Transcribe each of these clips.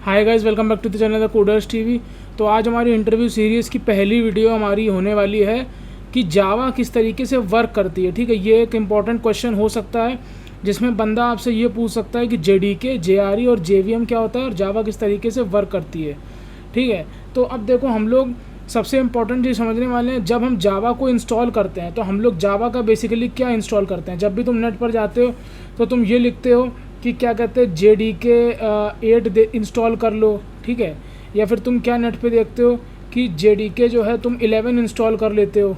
Hi guys, welcome back to the channel the coders TV. तो आज हमारी interview series की पहली वीडियो हमारी होने वाली है कि जावा किस तरीके से वर्क करती है। ठीक है, ये एक इम्पॉर्टेंट क्वेश्चन हो सकता है जिसमें बंदा आपसे ये पूछ सकता है कि जेडीके, जेआरई और जेवीएम क्या होता है और जावा किस तरीके से वर्क करती है। ठीक है, तो अब देखो हम लोग सबसे इम्पॉर्टेंट चीज़ समझने वाले हैं। जब हम जावा को इंस्टॉल करते हैं तो हम लोग जावा का बेसिकली क्या इंस्टॉल करते हैं। जब भी तुम नेट पर जाते हो तो तुम ये लिखते हो कि क्या कहते हैं JDK 8 इंस्टॉल कर लो। ठीक है, या फिर तुम क्या नेट पे देखते हो कि JDK जो है तुम 11 इंस्टॉल कर लेते हो।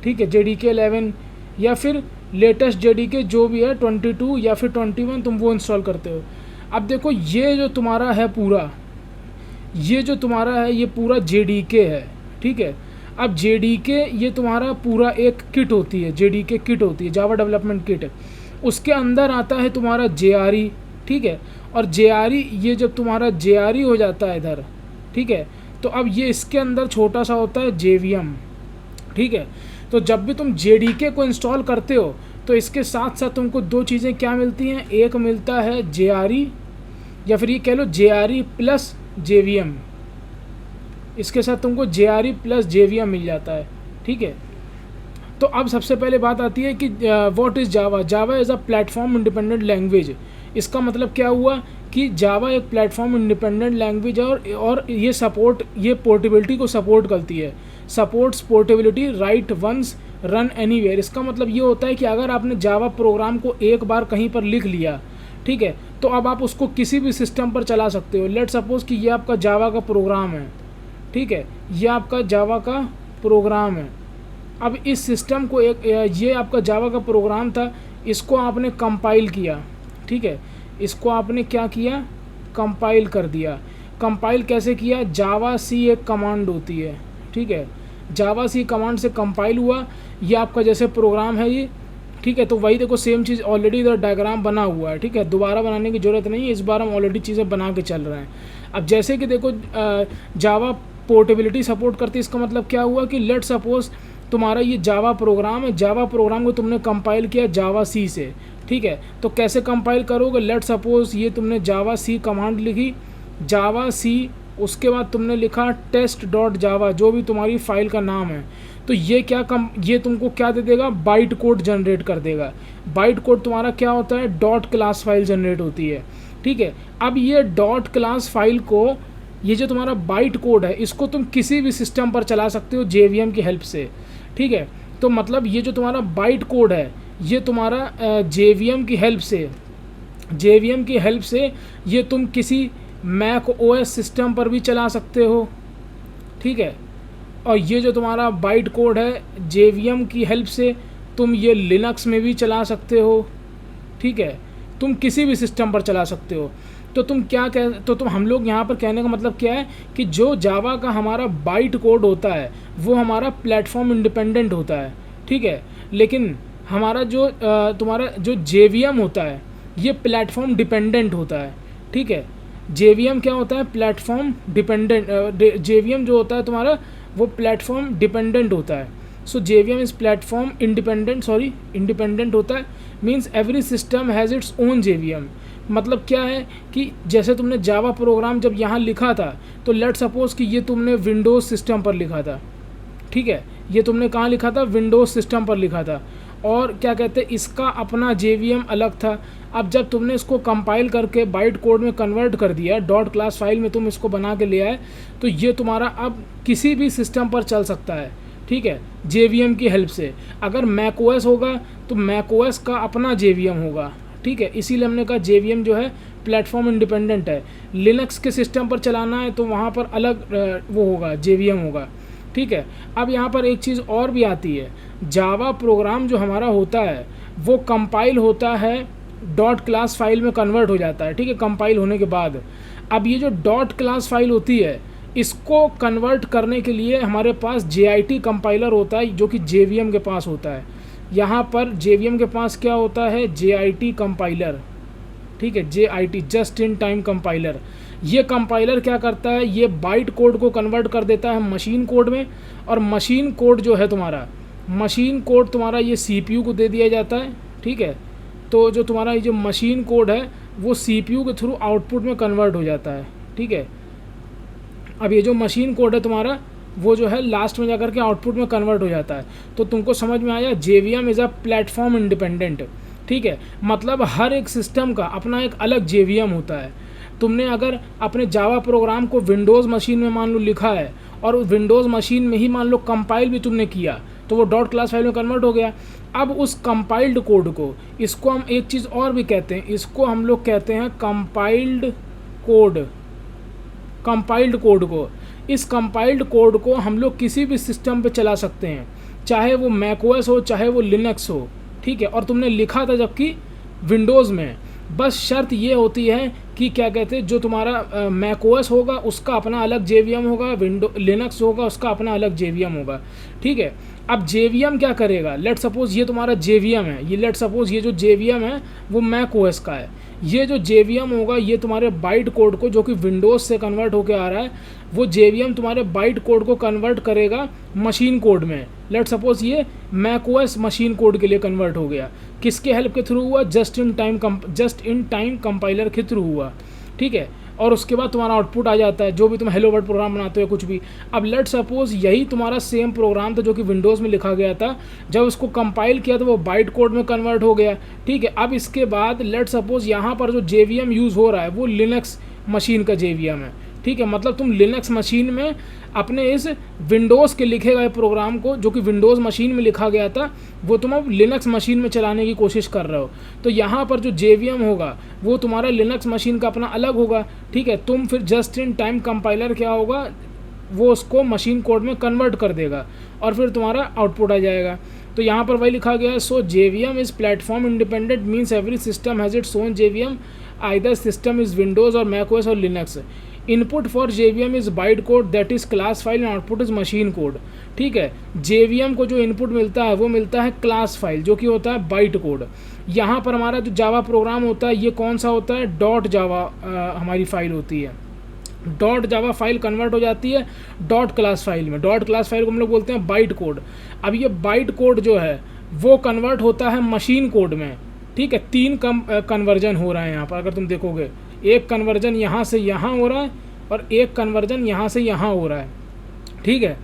ठीक है, JDK 11 या फिर लेटेस्ट JDK जो भी है 22 या फिर 21 तुम वो इंस्टॉल करते हो। अब देखो ये जो तुम्हारा है पूरा, ये जो तुम्हारा है ये पूरा JDK है। ठीक है, अब JDK ये तुम्हारा पूरा एक किट होती है, JDK किट होती है, जावा डेवलपमेंट किट। उसके अंदर आता है तुम्हारा JRE। ठीक है, और JRE ये जब तुम्हारा JRE हो जाता है इधर, ठीक है, तो अब ये इसके अंदर छोटा सा होता है JVM। ठीक है, तो जब भी तुम JDK को इंस्टॉल करते हो तो इसके साथ साथ तुमको दो चीज़ें क्या मिलती हैं। एक मिलता है JRE या फिर ये कह लो JRE प्लस JVM। इसके साथ तुमको JRE प्लस JVM मिल जाता है। ठीक है, तो अब सबसे पहले बात आती है कि what is Java. Java is a platform independent language. इसका मतलब क्या हुआ कि जावा एक प्लेटफॉर्म इंडिपेंडेंट लैंग्वेज है और ये पोर्टेबिलिटी को सपोर्ट करती है। Supports portability, write once, run anywhere. इसका मतलब ये होता है कि अगर आपने जावा प्रोग्राम को एक बार कहीं पर लिख लिया, ठीक है, तो अब आप उसको किसी भी सिस्टम पर चला सकते हो। लेट सपोज कि ये आपका जावा का प्रोग्राम है। ठीक है, ये आपका जावा का प्रोग्राम है। अब इस सिस्टम को ये आपका जावा का प्रोग्राम था, इसको आपने कंपाइल किया। ठीक है, इसको आपने क्या किया, कंपाइल कर दिया। कंपाइल कैसे किया, जावा सी एक कमांड होती है। ठीक है, जावा सी कमांड से कंपाइल हुआ। ये आपका जैसे प्रोग्राम है ये। ठीक है, तो वही देखो सेम चीज़ ऑलरेडी इधर डायग्राम बना हुआ है। ठीक है, दोबारा बनाने की ज़रूरत नहीं है, इस बार हम ऑलरेडी चीज़ें बना के चल रहे हैं। अब जैसे कि देखो जावा पोर्टेबिलिटी सपोर्ट करती है। इसका मतलब क्या हुआ कि लेट सपोज तुम्हारा ये जावा प्रोग्राम है, जावा प्रोग्राम को तुमने कंपाइल किया जावा सी से। ठीक है, तो कैसे कंपाइल करोगे, लेट सपोज ये तुमने जावा सी कमांड लिखी, जावा सी, उसके बाद तुमने लिखा test.java, जो भी तुम्हारी फाइल का नाम है। तो ये तुमको क्या दे देगा, बाइट कोड जनरेट कर देगा। बाइट कोड तुम्हारा क्या होता है, डॉट क्लास फाइल जनरेट होती है। ठीक है, अब ये डॉट क्लास फाइल को, ये जो तुम्हारा बाइट कोड है, इसको तुम किसी भी सिस्टम पर चला सकते हो JVM की हेल्प से। ठीक है, तो मतलब ये जो तुम्हारा बाइट कोड है ये तुम्हारा JVM की हेल्प से ये तुम किसी मैक OS सिस्टम पर भी चला सकते हो। ठीक है, और ये जो तुम्हारा बाइट कोड है JVM की हेल्प से तुम ये लिनक्स में भी चला सकते हो। ठीक है, तुम किसी भी सिस्टम पर चला सकते हो। तो तुम हम लोग यहाँ पर कहने का मतलब क्या है कि जो जावा का हमारा बाइट कोड होता है वो हमारा प्लेटफॉर्म इंडिपेंडेंट होता है। ठीक है, लेकिन हमारा जो तुम्हारा जो JVM होता है ये प्लेटफॉर्म डिपेंडेंट होता है। ठीक है, JVM क्या होता है, प्लेटफॉर्म डिपेंडेंट। JVM जो होता है तुम्हारा वो प्लेटफॉर्म डिपेंडेंट होता है। सो JVM इज़ प्लेटफॉर्म इंडिपेंडेंट होता है। Means every system has its own JVM। मतलब क्या है कि जैसे तुमने जावा प्रोग्राम जब यहाँ लिखा था तो लेट सपोज कि ये तुमने विंडोज़ सिस्टम पर लिखा था। ठीक है, ये तुमने कहाँ लिखा था, विंडोज़ सिस्टम पर लिखा था, और क्या कहते हैं इसका अपना JVM अलग था। अब जब तुमने इसको कंपाइल करके बाइट कोड में कन्वर्ट कर दिया, डॉट क्लास फाइल में तुम इसको बना के ले आए, तो ये तुम्हारा अब किसी भी सिस्टम पर चल सकता है। ठीक है, JVM की हेल्प से। अगर मैक OS होगा तो मैक OS का अपना JVM होगा। ठीक है, इसीलिए हमने कहा JVM जो है प्लेटफॉर्म इंडिपेंडेंट है। लिनक्स के सिस्टम पर चलाना है तो वहाँ पर अलग वो होगा, JVM होगा। ठीक है, अब यहाँ पर एक चीज़ और भी आती है, जावा प्रोग्राम जो हमारा होता है वो कंपाइल होता है, डॉट क्लास फाइल में कन्वर्ट हो जाता है। ठीक है, कंपाइल होने के बाद अब ये जो डॉट क्लास फाइल होती है इसको कन्वर्ट करने के लिए हमारे पास JIT कंपाइलर होता है जो कि JVM के पास होता है। यहाँ पर JVM के पास क्या होता है, JIT कंपाइलर। ठीक है, JIT just in time compiler. ये कंपाइलर क्या करता है, ये बाइट कोड को कन्वर्ट कर देता है मशीन कोड में, और मशीन कोड जो है तुम्हारा, मशीन कोड तुम्हारा ये CPU को दे दिया जाता है। ठीक है, तो जो तुम्हारा ये जो मशीन कोड है वो CPU के थ्रू आउटपुट में कन्वर्ट हो जाता है। ठीक है। अब ये जो मशीन कोड है तुम्हारा, वो जो है लास्ट में जाकर के आउटपुट में कन्वर्ट हो जाता है। तो तुमको समझ में आया, JVM is a platform independent, ठीक है। मतलब हर एक सिस्टम का अपना एक अलग JVM होता है। तुमने अगर अपने जावा प्रोग्राम को विंडोज़ मशीन में मान लो लिखा है, और विंडोज़ मशीन में ही मान लो कंपाइल भी तुमने किया, तो वो डॉट क्लास फाइल में कन्वर्ट हो गया। अब उस कंपाइल्ड कोड को, इसको हम एक चीज़ और भी कहते हैं, इसको हम लोग कहते हैं कंपाइल्ड कोड। कंपाइल्ड कोड को, इस कंपाइल्ड कोड को हम लोग किसी भी सिस्टम पे चला सकते हैं, चाहे वो मैकओएस हो चाहे वो लिनक्स हो, ठीक है। और तुमने लिखा था जबकि विंडोज़ में, बस शर्त ये होती है कि क्या कहते हैं, जो तुम्हारा मैकओएस होगा उसका अपना अलग JVM होगा, लिनक्स होगा उसका अपना अलग JVM होगा, ठीक है। अब JVM क्या करेगा, लेट सपोज ये तुम्हारा JVM है, ये लेट सपोज ये जो JVM है वो मैकओएस का है। ये जो JVM होगा ये तुम्हारे बाइट कोड को, जो कि विंडोज़ से कन्वर्ट होकर आ रहा है, वो JVM तुम्हारे बाइट कोड को कन्वर्ट करेगा मशीन कोड में। लेट सपोज ये मैकओएस मशीन कोड के लिए कन्वर्ट हो गया, किसके हेल्प के थ्रू हुआ, जस्ट इन टाइम कंपाइलर के थ्रू हुआ, ठीक है। और उसके बाद तुम्हारा आउटपुट आ जाता है, जो भी तुम हेलो वर्ल्ड प्रोग्राम बनाते हो कुछ भी। अब लेट सपोज यही तुम्हारा सेम प्रोग्राम था जो कि विंडोज़ में लिखा गया था, जब उसको कंपाइल किया तो वो बाइट कोड में कन्वर्ट हो गया, ठीक है। अब इसके बाद लेट सपोज यहाँ पर जो JVM यूज़ हो रहा है वो लिनक्स मशीन का JVM है, ठीक है। मतलब तुम लिनक्स मशीन में अपने इस विंडोज़ के लिखे गए प्रोग्राम को, जो कि विंडोज़ मशीन में लिखा गया था, वो तुम अब लिनक्स मशीन में चलाने की कोशिश कर रहे हो। तो यहाँ पर जो JVM होगा वो तुम्हारा लिनक्स मशीन का अपना अलग होगा, ठीक है। तुम फिर जस्ट इन टाइम कंपाइलर क्या होगा, वो उसको मशीन कोड में कन्वर्ट कर देगा और फिर तुम्हारा आउटपुट आ जाएगा। तो यहाँ पर वही लिखा गया है, सो JVM is platform independent means every system has its own JVM, either system is Windows और मैकओएस और Linux. Input for JVM is bite code that is class file and output is machine code, ठीक है। JVM को जो input मिलता है वो मिलता है क्लास फाइल, जो कि होता है बाइट कोड। यहाँ पर हमारा जो जावा प्रोग्राम होता है ये कौन सा होता है, डॉट जावा हमारी फाइल होती है। डॉट जावा फाइल कन्वर्ट हो जाती है डॉट क्लास फाइल में। डॉट क्लास फाइल को हम लोग बोलते हैं बाइट कोड। अब ये बाइट कोड जो है वो कन्वर्ट होता है मशीन कोड में, ठीक है। 3 कन्वर्जन हो रहा है यहाँ पर, अगर तुम देखोगे एक कन्वर्जन यहाँ से यहाँ हो रहा है और एक कन्वर्जन यहाँ से यहाँ हो रहा है, ठीक है।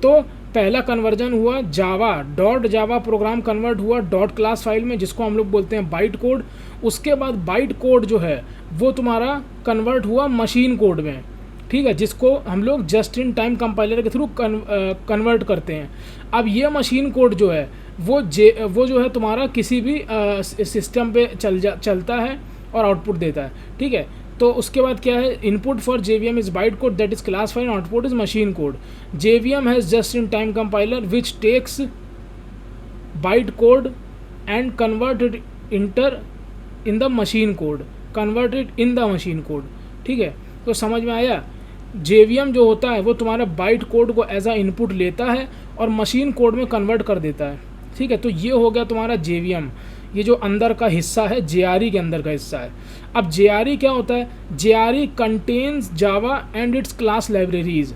तो पहला कन्वर्जन हुआ जावा, डॉट जावा प्रोग्राम कन्वर्ट हुआ डॉट क्लास फाइल में, जिसको हम लोग बोलते हैं बाइट कोड। उसके बाद बाइट कोड जो है वो तुम्हारा कन्वर्ट हुआ मशीन कोड में, ठीक है, जिसको हम लोग जस्ट इन टाइम कंपाइलर के थ्रू कन्वर्ट करते हैं। अब ये मशीन कोड जो है वो जो है तुम्हारा किसी भी सिस्टम पे चलता है और आउटपुट देता है, ठीक है। तो उसके बाद क्या है, input for JVM is byte code that is class file, output is machine code. JVM has just in time compiler which takes byte code and convert it in the machine code, converted in the machine code, ठीक है। तो समझ में आया, JVM जो होता है वो तुम्हारा बाइट कोड को एज अ इनपुट लेता है और मशीन कोड में कन्वर्ट कर देता है, ठीक है। तो ये हो गया तुम्हारा JVM, ये जो अंदर का हिस्सा है JRE के अंदर का हिस्सा है। अब JRE क्या होता है, JRE contains Java and it's class libraries,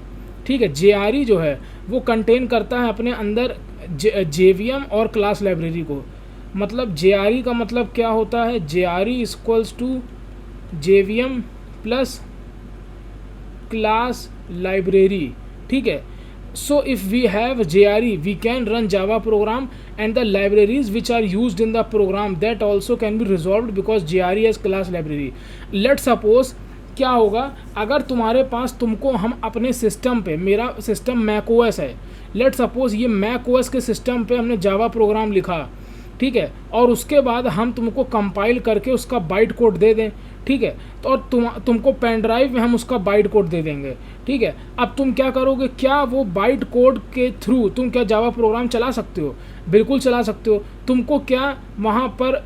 ठीक है। JRE जो है वो कंटेन करता है अपने अंदर JVM और क्लास लाइब्रेरी को। मतलब JRE का मतलब क्या होता है, JRE equals to JVM plus class library, ठीक है। So if we have JRE, we can run Java program and the libraries which are used in the program that also can be resolved because JRE has class library. Let's suppose क्या होगा, अगर तुम्हारे पास, तुमको हम अपने system पे, मेरा system macOS है, लेट सपोज ये मैकओएस के सिस्टम पे हमने जावा प्रोग्राम लिखा, ठीक है, और उसके बाद हम तुमको कंपाइल करके उसका बाइट कोड दे दें, ठीक है। तो और तुमको पेन ड्राइव में हम उसका बाइट कोड दे देंगे, ठीक है। अब तुम क्या करोगे, क्या वो बाइट कोड के थ्रू तुम क्या जावा प्रोग्राम चला सकते हो? बिल्कुल चला सकते हो। तुमको क्या वहाँ पर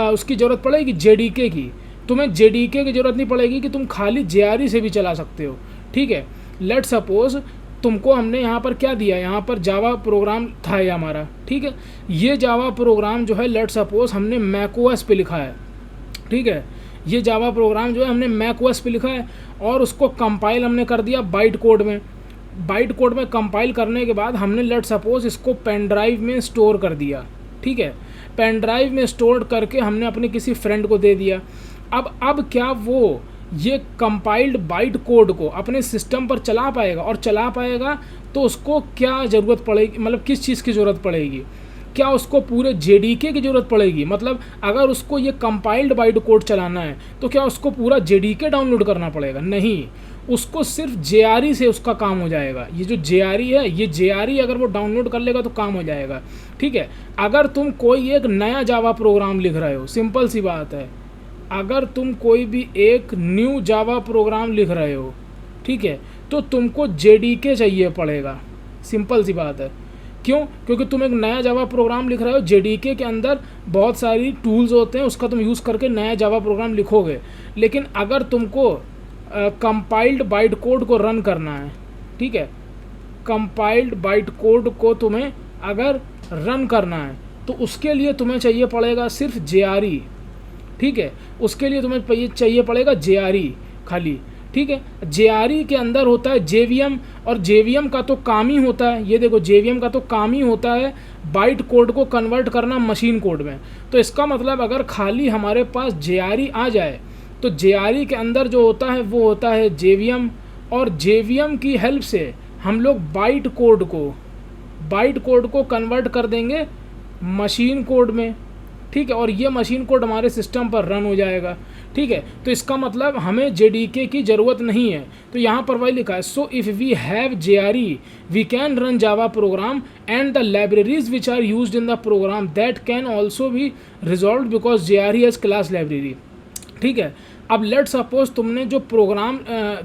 उसकी ज़रूरत पड़ेगी JDK की? तुम्हें JDK की ज़रूरत नहीं पड़ेगी, कि तुम खाली JRE से भी चला सकते हो, ठीक है। लेट सपोज तुमको हमने यहाँ पर क्या दिया, यहाँ पर जावा प्रोग्राम था ये हमारा, ठीक है। ये जावा प्रोग्राम जो है लेट सपोज हमने मैकओएस पे लिखा है, ठीक है। ये जावा प्रोग्राम जो है हमने मैकओएस पे लिखा है और उसको कंपाइल हमने कर दिया बाइट कोड में। बाइट कोड में कंपाइल करने के बाद हमने लेट सपोज इसको पेन ड्राइव में स्टोर कर दिया, ठीक है। पेन ड्राइव में स्टोर करके हमने अपने किसी फ्रेंड को दे दिया। अब क्या वो ये कंपाइल्ड बाइट कोड को अपने सिस्टम पर चला पाएगा, और चला पाएगा तो उसको क्या ज़रूरत पड़ेगी, मतलब किस चीज़ की ज़रूरत पड़ेगी, क्या उसको पूरे जेडीके की ज़रूरत पड़ेगी, मतलब अगर उसको ये कंपाइल्ड बाइट कोड चलाना है तो क्या उसको पूरा जेडीके डाउनलोड करना पड़ेगा? नहीं, उसको सिर्फ जेआरई से उसका काम हो जाएगा। ये जो जेआरई है, ये जेआरई अगर वो डाउनलोड कर लेगा तो काम हो जाएगा, ठीक है। अगर तुम कोई एक नया जावा प्रोग्राम लिख रहे हो, सिंपल सी बात है, अगर तुम कोई भी एक न्यू जावा प्रोग्राम लिख रहे हो, ठीक है, तो तुमको जेडीके चाहिए पड़ेगा, सिंपल सी बात है। क्यों? क्योंकि तुम एक नया जावा प्रोग्राम लिख रहे हो, जेडीके के अंदर बहुत सारी टूल्स होते हैं, उसका तुम यूज़ करके नया जावा प्रोग्राम लिखोगे। लेकिन अगर तुमको कंपाइल्ड बाइट कोड को रन करना है, ठीक है, कंपाइल्ड बाइट कोड को तुम्हें अगर रन करना है तो उसके लिए तुम्हें चाहिए पड़ेगा सिर्फ जेआरई, ठीक है, उसके लिए तुम्हें चाहिए पड़ेगा जेआरई खाली, ठीक है। जेआरई के अंदर होता है जेवीएम, और जेवीएम का तो काम ही होता है, ये देखो जेवीएम का तो काम ही होता है बाइट कोड को कन्वर्ट करना मशीन कोड में। तो इसका मतलब अगर खाली हमारे पास जेआरई आ जाए तो जेआरई के अंदर जो होता है वो होता है जेवीएम, और जेवीएम की हेल्प से हम लोग बाइट कोड को कन्वर्ट कर देंगे मशीन कोड में, ठीक है, और ये मशीन कोड हमारे सिस्टम पर रन हो जाएगा, ठीक है। तो इसका मतलब हमें जेडीके की ज़रूरत नहीं है। तो यहाँ पर वही लिखा है, so if we have JRE we can run Java program and the libraries which are used in the program that can also be resolve because JRE as class library, ठीक है। अब लेट सपोज तुमने जो programme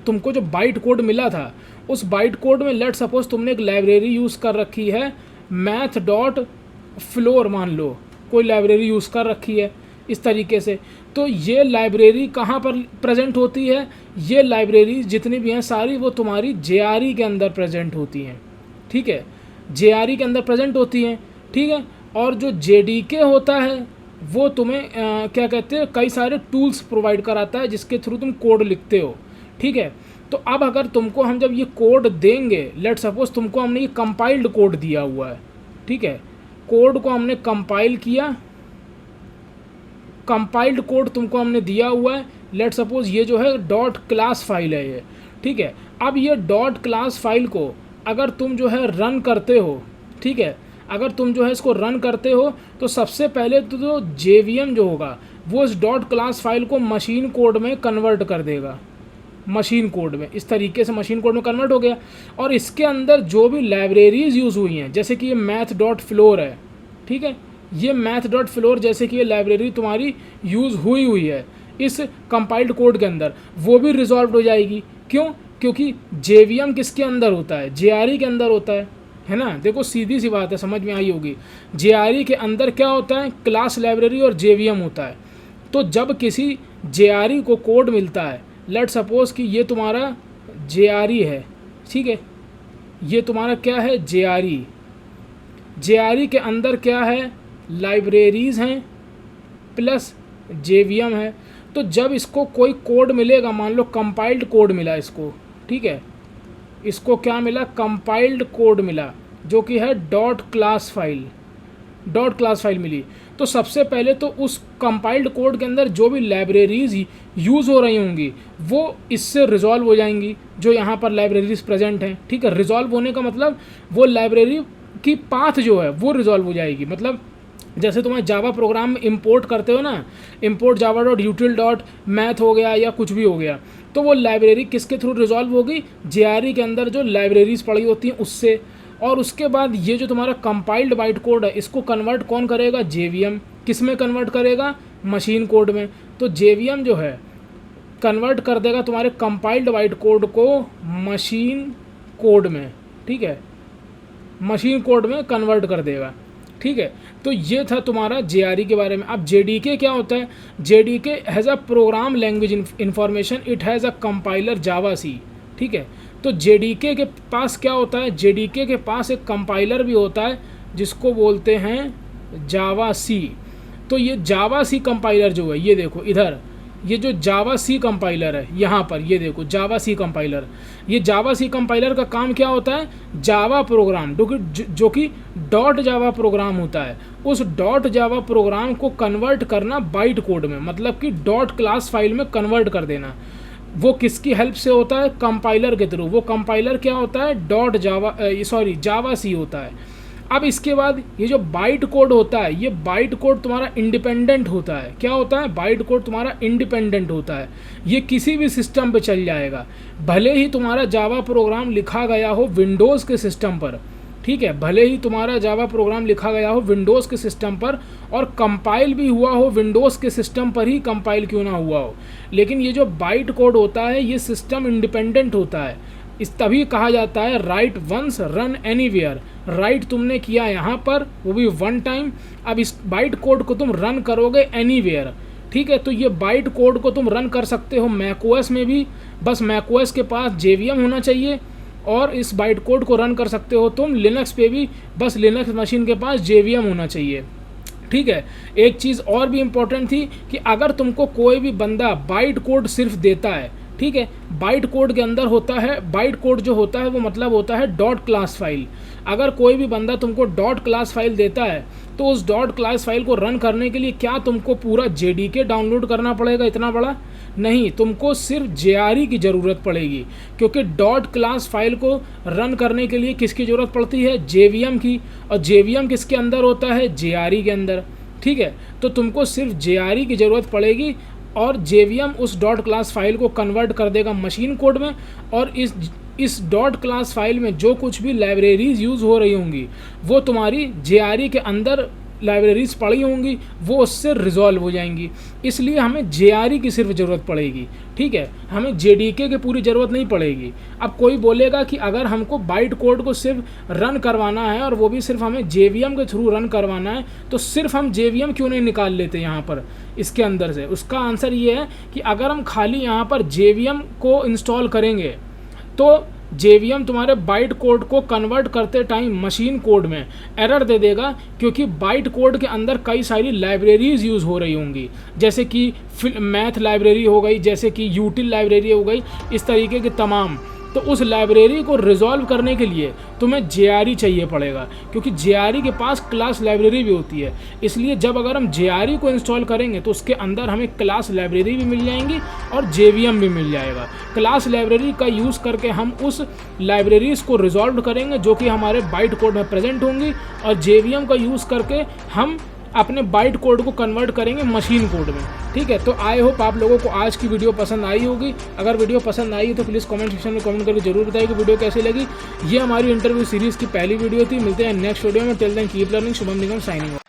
तुमको जो byte code मिला था, उस बाइट कोड में लेट सपोज तुमने एक लाइब्रेरी यूज़ कर रखी है math.floor, मान लो कोई लाइब्रेरी यूज़ कर रखी है इस तरीके से। तो ये लाइब्रेरी कहाँ पर प्रेजेंट होती है? ये लाइब्रेरी जितनी भी हैं सारी वो तुम्हारी जेआरई के अंदर प्रेजेंट होती हैं, ठीक है, जेआरई के अंदर प्रेजेंट होती हैं, ठीक है। और जो जेडीके होता है वो तुम्हें क्या कहते हैं, कई सारे टूल्स प्रोवाइड कराता है जिसके थ्रू तुम कोड लिखते हो, ठीक है। तो अब अगर तुमको हम जब ये कोड देंगे, लेट सपोज तुमको हमने ये कंपाइल्ड कोड दिया हुआ है, ठीक है, कोड को हमने कंपाइल किया, कंपाइल्ड कोड तुमको हमने दिया हुआ है, लेट सपोज ये जो है डॉट क्लास फाइल है ये, ठीक है। अब ये डॉट क्लास फाइल को अगर तुम जो है रन करते हो, ठीक है, अगर तुम जो है इसको रन करते हो तो सबसे पहले तो जो जेवीएम जो होगा वो इस डॉट क्लास फाइल को मशीन कोड में कन्वर्ट कर देगा, मशीन कोड में, इस तरीके से मशीन कोड में कन्वर्ट हो गया। और इसके अंदर जो भी लाइब्रेरीज यूज़ हुई हैं, जैसे कि ये math.floor है, ठीक है, ये math.floor जैसे कि ये लाइब्रेरी तुम्हारी यूज़ हुई है इस कंपाइल्ड कोड के अंदर, वो भी रिजॉल्व हो जाएगी। क्यों? क्योंकि जेवीएम किसके अंदर होता है? जेआरई के अंदर होता है ना। देखो सीधी सी बात है, समझ में आई होगी। जेआरई के अंदर क्या होता है? क्लास लाइब्रेरी और जेवीएम होता है। तो जब किसी जेआरई को कोड मिलता है, लेट सपोज कि ये तुम्हारा जेआरई है, ठीक है, ये तुम्हारा क्या है? जेआरई। जेआरई के अंदर क्या है? लाइब्रेरीज़ हैं प्लस जेवीएम है। तो जब इसको कोई कोड मिलेगा, मान लो कंपाइल्ड कोड मिला इसको, ठीक है, इसको क्या मिला? कंपाइल्ड कोड मिला जो कि है डॉट क्लास फाइल मिली। तो सबसे पहले तो उस कंपाइल्ड कोड के अंदर जो भी लाइब्रेरीज यूज़ हो रही होंगी वो इससे रिजॉल्व हो जाएंगी, जो यहाँ पर लाइब्रेरीज प्रेजेंट हैं, ठीक है। रिजॉल्व होने का मतलब वो लाइब्रेरी की पाथ जो है वो रिजॉल्व हो जाएगी। मतलब जैसे तुम्हें जावा प्रोग्राम में इंपोर्ट करते हो ना, इंपोर्ट java.util.math हो गया या कुछ भी हो गया, तो वो लाइब्रेरी किसके थ्रू रिजॉल्व होगी? जेआरई के अंदर जो लाइब्रेरीज पड़ी होती हैं उससे। और उसके बाद ये जो तुम्हारा कंपाइल्ड बाइट कोड है इसको कन्वर्ट कौन करेगा? जेवीएम। किस में कन्वर्ट करेगा? मशीन कोड में। तो जेवीएम जो है कन्वर्ट कर देगा तुम्हारे कंपाइल्ड बाइट कोड को मशीन कोड में, ठीक है, मशीन कोड में कन्वर्ट कर देगा, ठीक है। तो ये था तुम्हारा जेआरई के बारे में। अब जेडीके क्या होता है? JDK has a program language information, it has a compiler Java C, ठीक है। तो जेडीके के पास क्या होता है? जेडीके के पास एक कंपाइलर भी होता है जिसको बोलते हैं जावा सी। तो ये जावा सी कंपाइलर जो है, ये देखो इधर, ये जो जावा सी कंपाइलर है यहाँ पर, ये देखो जावा सी कंपाइलर। ये जावा सी कंपाइलर का काम क्या होता है? जावा प्रोग्राम जो कि डॉट जावा प्रोग्राम होता है, उस डॉट जावा प्रोग्राम को कन्वर्ट करना बाइट कोड में, मतलब कि डॉट क्लास फाइल में कन्वर्ट कर देना। वो किसकी हेल्प से होता है? कंपाइलर के थ्रू। वो कंपाइलर क्या होता है? जावा सी होता है। अब इसके बाद ये जो बाइट कोड होता है, ये बाइट कोड तुम्हारा इंडिपेंडेंट होता है। क्या होता है? बाइट कोड तुम्हारा इंडिपेंडेंट होता है। ये किसी भी सिस्टम पे चल जाएगा, भले ही तुम्हारा जावा प्रोग्राम लिखा गया हो विंडोज़ के सिस्टम पर, ठीक है, भले ही तुम्हारा जावा प्रोग्राम लिखा गया हो विंडोज़ के सिस्टम पर और कंपाइल भी हुआ हो विंडोज़ के सिस्टम पर ही कंपाइल क्यों ना हुआ हो, लेकिन ये जो बाइट कोड होता है ये सिस्टम इंडिपेंडेंट होता है। इस तभी कहा जाता है write once run anywhere. Right तुमने किया यहाँ पर, वो भी वन टाइम, अब इस बाइट कोड को तुम रन करोगे एनीवेयर, ठीक है। तो ये बाइट कोड को तुम रन कर सकते हो मैकओएस में भी, बस मैकओएस के पास जेवीएम होना चाहिए, और इस बाइट कोड को रन कर सकते हो तुम लिनक्स पे भी, बस लिनक्स मशीन के पास जेवीएम होना चाहिए, ठीक है। एक चीज़ और भी इम्पोर्टेंट थी कि अगर तुमको कोई भी बंदा बाइट कोड सिर्फ देता है, ठीक है, बाइट कोड के अंदर होता है, बाइट कोड जो होता है वो मतलब होता है डॉट क्लास फाइल। अगर कोई भी बंदा तुमको डॉट क्लास फाइल देता है तो उस डॉट क्लास फाइल को रन करने के लिए क्या तुमको पूरा जेडीके डाउनलोड करना पड़ेगा इतना बड़ा? नहीं, तुमको सिर्फ जेआरई की ज़रूरत पड़ेगी, क्योंकि डॉट क्लास फाइल को रन करने के लिए किसकी ज़रूरत पड़ती है? जेवीएम की, और जेवीएम किसके अंदर होता है? जेआरई के अंदर, ठीक है। तो तुमको सिर्फ जेआरई की ज़रूरत पड़ेगी और जेवीएम उस डॉट क्लास फाइल को कन्वर्ट कर देगा मशीन कोड में, और इस डॉट क्लास फाइल में जो कुछ भी लाइब्रेरीज यूज़ हो रही होंगी वो तुम्हारी जेआरई के अंदर लाइब्रेरीज पड़ी होंगी, वो उससे रिजॉल्व हो जाएंगी। इसलिए हमें जेआरई की सिर्फ ज़रूरत पड़ेगी, ठीक है, हमें जेडीके की पूरी ज़रूरत नहीं पड़ेगी। अब कोई बोलेगा कि अगर हमको बाइट कोड को सिर्फ रन करवाना है और वो भी सिर्फ हमें जेवीएम के थ्रू रन करवाना है, तो सिर्फ हम जेवीएम क्यों नहीं निकाल लेते यहाँ पर इसके अंदर से? उसका आंसर ये है कि अगर हम खाली यहाँ पर जेवीएम को इंस्टॉल करेंगे तो जेवीएम तुम्हारे बाइट कोड को कन्वर्ट करते टाइम मशीन कोड में एरर दे देगा, क्योंकि बाइट कोड के अंदर कई सारी लाइब्रेरीज यूज़ हो रही होंगी, जैसे कि मैथ लाइब्रेरी हो गई, जैसे कि यूटिल लाइब्रेरी हो गई, इस तरीके के तमाम। तो उस लाइब्रेरी को रिजॉल्व करने के लिए तुम्हें जेआरई चाहिए पड़ेगा, क्योंकि जेआरई के पास क्लास लाइब्रेरी भी होती है। इसलिए जब अगर हम जेआरई को इंस्टॉल करेंगे तो उसके अंदर हमें क्लास लाइब्रेरी भी मिल जाएंगी और जेवीएम भी मिल जाएगा। क्लास लाइब्रेरी का यूज़ करके हम उस लाइब्रेरीज को रिजॉल्व करेंगे जो कि हमारे बाइट कोड में प्रेजेंट होंगी, और जेवीएम का यूज़ करके हम अपने बाइट कोड को कन्वर्ट करेंगे मशीन कोड में, ठीक है। तो आई होप आप लोगों को आज की वीडियो पसंद आई होगी। अगर वीडियो पसंद आई तो प्लीज़ कमेंट सेक्शन में कमेंट करके जरूर बताइए कि वीडियो कैसी लगी। ये हमारी इंटरव्यू सीरीज़ की पहली वीडियो थी। मिलते हैं नेक्स्ट वीडियो में। Till then keep learning. Shubham Nigam signing of.